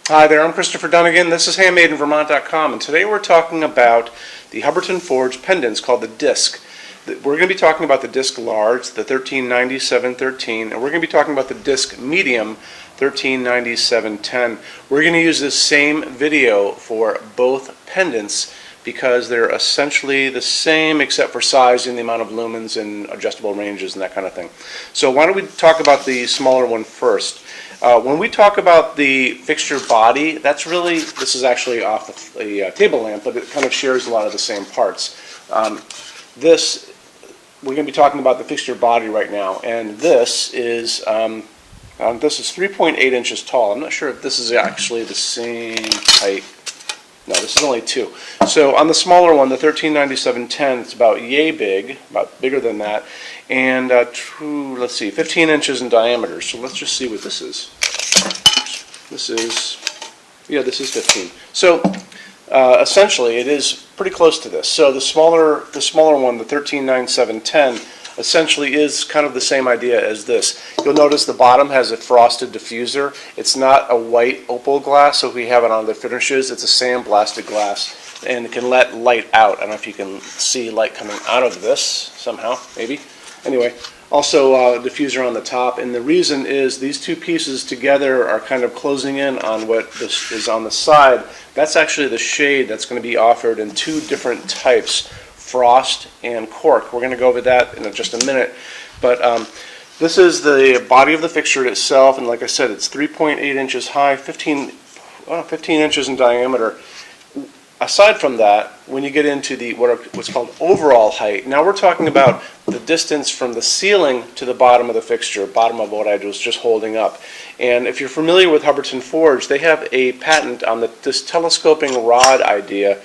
Hi there, I'm Christopher Dunnigan. This is HandmadeInVermont.com, and today we're talking about the Hubbardton Forge pendants called the Disq. We're going to be talking about the Disq Large, the 1397-13, and we're going to be talking about the Disq Medium, 1397-10. We're going to use this same video for both pendants because they're essentially the same except for size and the amount of lumens and adjustable ranges and that kind of thing. So why don't we talk about the smaller one first. When we talk about the fixture body, this is actually off the table lamp, but it kind of shares a lot of the same parts. We're going to be talking about the fixture body right now, and this is 3.8 inches tall. I'm not sure if this is actually the same height. No, this is only 2. So on the smaller one, the 1397-10, it's about yay big, about bigger than that, and let's see, 15 inches in diameter. So let's just see what this is. This is 15. So essentially, it is pretty close to this. So the smaller one, the 1397-10, essentially is kind of the same idea as this. You'll notice the bottom has a frosted diffuser. It's not a white opal glass, so if we have it on the finishes, it's a sandblasted glass, and it can let light out. I don't know if you can see light coming out of this somehow, maybe. Anyway, also diffuser on the top, and the reason is these two pieces together are kind of closing in on what this is on the side. That's actually the shade that's going to be offered in 2 different types, frost and cork. We're going to go over that in just a minute, but this is the body of the fixture itself, and like I said, it's 3.8 inches high, 15 inches in diameter. Aside from that, when you get into the what's called overall height, now we're talking about the distance from the ceiling to the bottom of the fixture, bottom of what I was just holding up. And if you're familiar with Hubbardton Forge, they have a patent on this telescoping rod idea.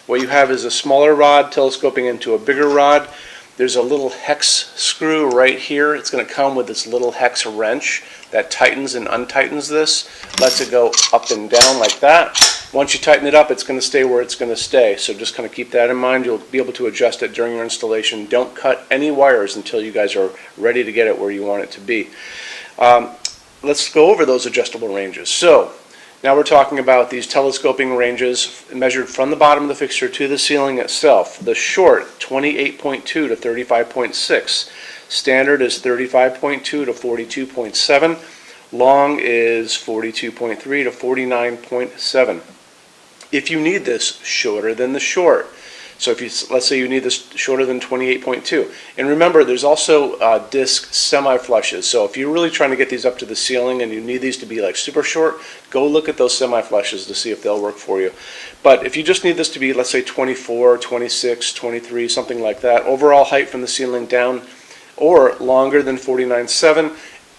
What you have is a smaller rod telescoping into a bigger rod. There's a little hex screw right here. It's going to come with this little hex wrench that tightens and untightens this, lets it go up and down like that. Once you tighten it up, it's going to stay where it's going to stay. So just kind of keep that in mind. You'll be able to adjust it during your installation. Don't cut any wires until you guys are ready to get it where you want it to be. Let's go over those adjustable ranges. So now we're talking about these telescoping ranges measured from the bottom of the fixture to the ceiling itself. The short, 28.2 to 35.6. Standard is 35.2 to 42.7. Long is 42.3 to 49.7. If you need this shorter than the short, so if let's say you need this shorter than 28.2, and remember there's also disc semi-flushes, so if you're really trying to get these up to the ceiling and you need these to be like super short, go look at those semi-flushes to see if they'll work for you. But if you just need this to be, let's say 24, 26, 23, something like that, overall height from the ceiling down, or longer than 49.7,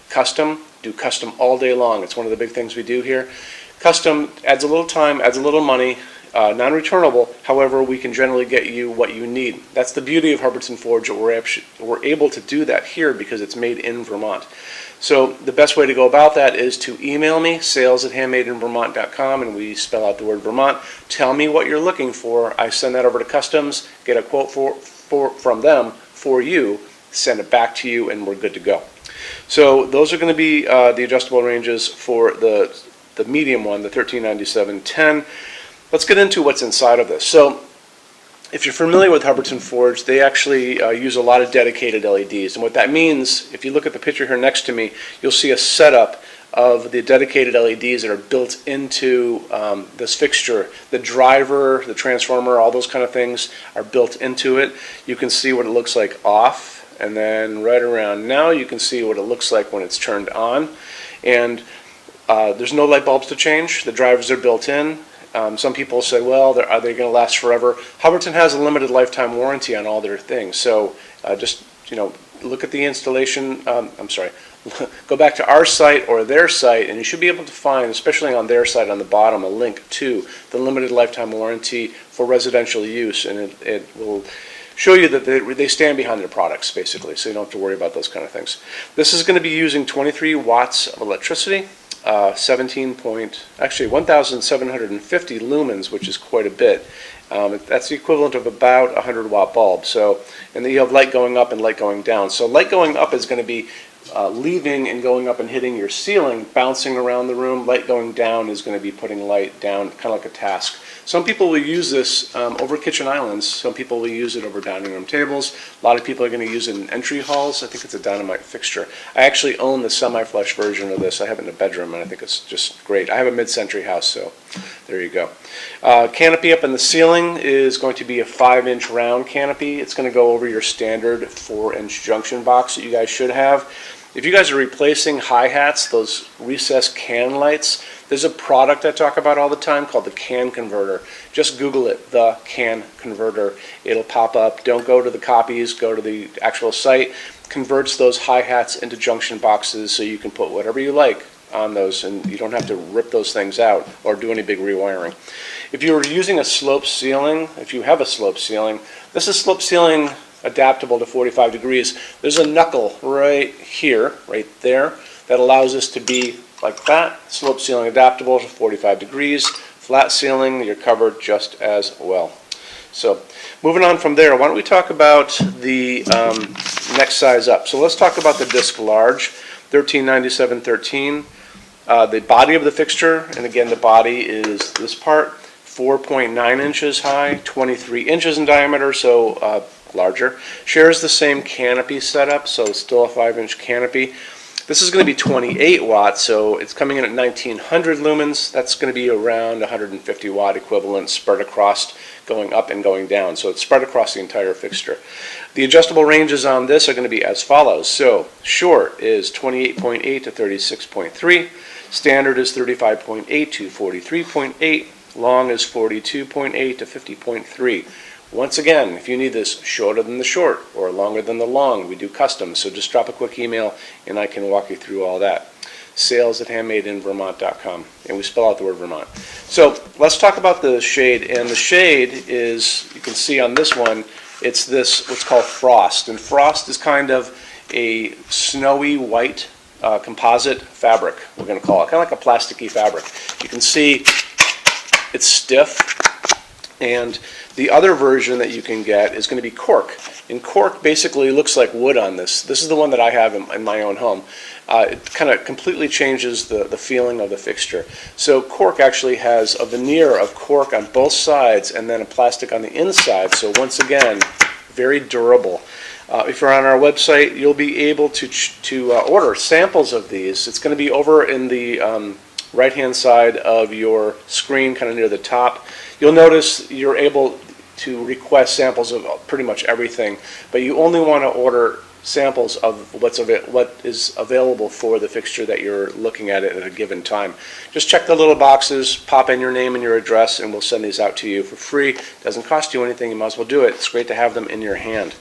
custom, do custom all day long. It's one of the big things we do here. Custom adds a little time, adds a little money, non-returnable. However, we can generally get you what you need. That's the beauty of Hubbardton Forge. We're able to do that here because it's made in Vermont. So the best way to go about that is to email me, sales@HandmadeInVermont.com, and we spell out the word Vermont. Tell me what you're looking for. I send that over to Customs, get a quote from them for you, send it back to you, and we're good to go. So those are going to be the adjustable ranges for the medium one, the 1397-10. Let's get into what's inside of this. So if you're familiar with Hubbardton Forge, they actually use a lot of dedicated LEDs. And what that means, if you look at the picture here next to me, you'll see a setup of the dedicated LEDs that are built into this fixture. The driver, the transformer, all those kind of things are built into it. You can see what it looks like off, and then right around now you can see what it looks like when it's turned on. And there's no light bulbs to change. The drivers are built in. Some people say, well, are they going to last forever? Hubbardton has a limited lifetime warranty on all their things. So just look at the installation. Go back to our site or their site, and you should be able to find, especially on their site on the bottom, a link to the limited lifetime warranty for residential use, and it will show you that they stand behind their products, basically, so you don't have to worry about those kind of things. This is going to be using 23 watts of electricity, 1,750 lumens, which is quite a bit. That's the equivalent of about a 100-watt bulb. So, and then you have light going up and light going down. So light going up is going to be leaving and going up and hitting your ceiling, bouncing around the room. Light going down is going to be putting light down, kind of like a task. Some people will use this over kitchen islands. Some people will use it over dining room tables. A lot of people are going to use it in entry halls. I think it's a dynamite fixture. I actually own the semi-flush version of this. I have it in a bedroom, and I think it's just great. I have a mid-century house, so there you go. Canopy up in the ceiling is going to be a 5-inch round canopy. It's going to go over your standard 4-inch junction box that you guys should have. If you guys are replacing hi-hats, those recessed can lights, there's a product I talk about all the time called the can converter. Just Google it, the can converter. It'll pop up. Don't go to the copies, go to the actual site. Converts those hi-hats into junction boxes so you can put whatever you like on those, and you don't have to rip those things out or do any big rewiring. If you were using a slope ceiling, if you have a slope ceiling, this is slope ceiling adaptable to 45 degrees. There's a knuckle right here, right there, that allows us to be like that. Slope ceiling adaptable to 45 degrees. Flat ceiling, you're covered just as well. So moving on from there, why don't we talk about the next size up. So let's talk about the Disq Large, 1397/13. The body of the fixture, and again the body is this part, 4.9 inches high, 23 inches in diameter, so larger. Shares the same canopy setup, so still a 5-inch canopy. This is going to be 28 watts, so it's coming in at 1900 lumens. That's going to be around 150 watt equivalent spread across, going up and going down. So it's spread across the entire fixture. The adjustable ranges on this are going to be as follows. So short is 28.8 to 36.3. Standard is 35.8 to 43.8. Long is 42.8 to 50.3. Once again, if you need this shorter than the short or longer than the long, we do custom. So just drop a quick email and I can walk you through all that. Sales@HandmadeInVermont.com. And we spell out the word Vermont. So let's talk about the shade. And the shade is, you can see on this one, it's this, what's called frost. And frost is kind of a snowy white composite fabric, we're going to call it. Kind of like a plasticky fabric. You can see it's stiff. And the other version that you can get is going to be cork. And cork basically looks like wood on this. This is the one that I have in my own home. It kind of completely changes the feeling of the fixture. So cork actually has a veneer of cork on both sides and then a plastic on the inside. So once again, very durable. If you're on our website, you'll be able to order samples of these. It's going to be over in the right-hand side of your screen, kind of near the top. You'll notice you're able to request samples of pretty much everything, but you only want to order samples of what is available for the fixture that you're looking at a given time. Just check the little boxes, pop in your name and your address, and we'll send these out to you for free. Doesn't cost you anything, you might as well do it. It's great to have them in your hand.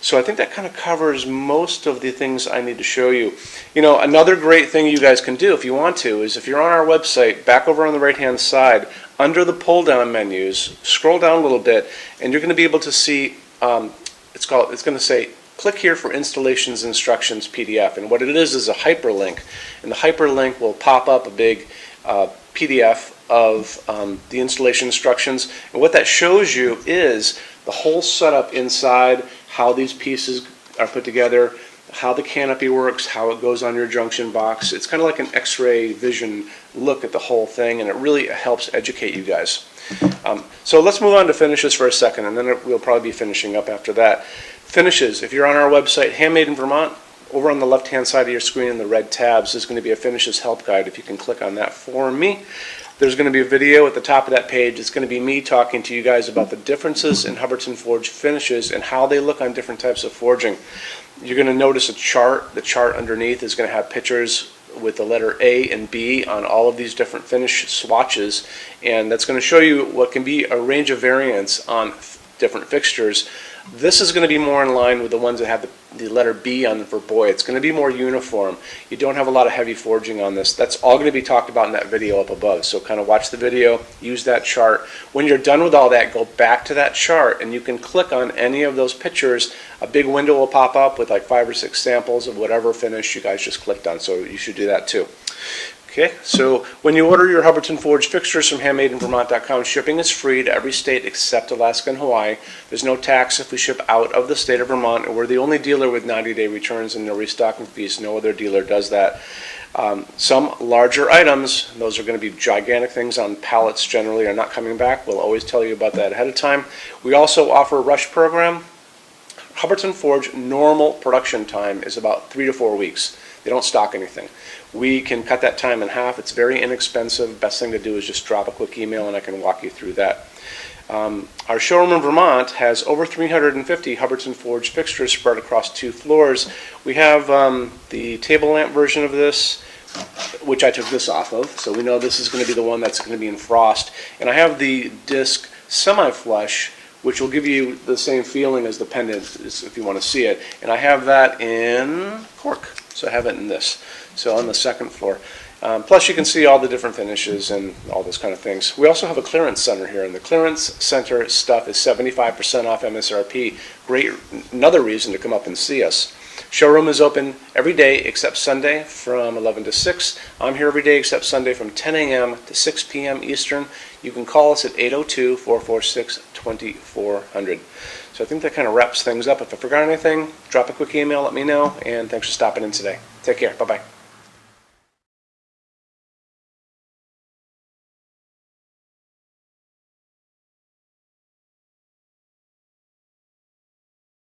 So I think that kind of covers most of the things I need to show you. You know, another great thing you guys can do if you want to is if you're on our website, back over on the right-hand side, under the pull-down menus, scroll down a little bit, and you're going to be able to see, it's going to say, click here for installations instructions PDF. And what it is a hyperlink. And the hyperlink will pop up a big PDF of the installation instructions. And what that shows you is the whole setup inside, how these pieces are put together, how the canopy works, how it goes on your junction box. It's kind of like an X-ray vision look at the whole thing, and it really helps educate you guys. So let's move on to finishes for a second, and then we'll probably be finishing up after that. Finishes, if you're on our website, Handmade in Vermont, over on the left-hand side of your screen in the red tabs is going to be a finishes help guide. If you can click on that for me. There's going to be a video at the top of that page. It's going to be me talking to you guys about the differences in Hubbardton forged finishes and how they look on different types of forging. You're going to notice a chart. The chart underneath is going to have pictures with the letter A and B on all of these different finish swatches, and that's going to show you what can be a range of variants on different fixtures. This is going to be more in line with the ones that have the letter B on them for boy. It's going to be more uniform. You don't have a lot of heavy forging on this. That's all going to be talked about in that video up above. So kind of watch the video, use that chart. When you're done with all that, go back to that chart and you can click on any of those pictures. A big window will pop up with like 5 or 6 samples of whatever finish you guys just clicked on. So you should do that too. Okay, so when you order your Hubbardton forged fixtures from HandmadeInVermont.com, shipping is free to every state except Alaska and Hawaii. There's no tax if we ship out of the state of Vermont, and we're the only dealer with 90-day returns and no restocking fees. No other dealer does that. Some larger items, those are going to be gigantic things on pallets generally, are not coming back. We'll always tell you about that ahead of time. We also offer a rush program. Hubbardton Forge normal production time is about 3 to 4 weeks. They don't stock anything. We can cut that time in half. It's very inexpensive. Best thing to do is just drop a quick email and I can walk you through that. Our showroom in Vermont has over 350 Hubbardton forged fixtures spread across 2 floors. We have the table lamp version of this, which I took this off of, so we know this is going to be the one that's going to be in frost. And I have the Disq semi-flush, which will give you the same feeling as the pendant if you want to see it. And I have that in cork, so I have it in this. So on the second floor. Plus you can see all the different finishes and all those kind of things. We also have a clearance center here, and the clearance center stuff is 75% off MSRP. Great, another reason to come up and see us. Showroom is open every day except Sunday from 11 to 6. I'm here every day except Sunday from 10 a.m. to 6 p.m. Eastern. You can call us at 802-446-2400. So I think that kind of wraps things up. If I forgot anything, drop a quick email, let me know, and thanks for stopping in today. Take care. Bye-bye.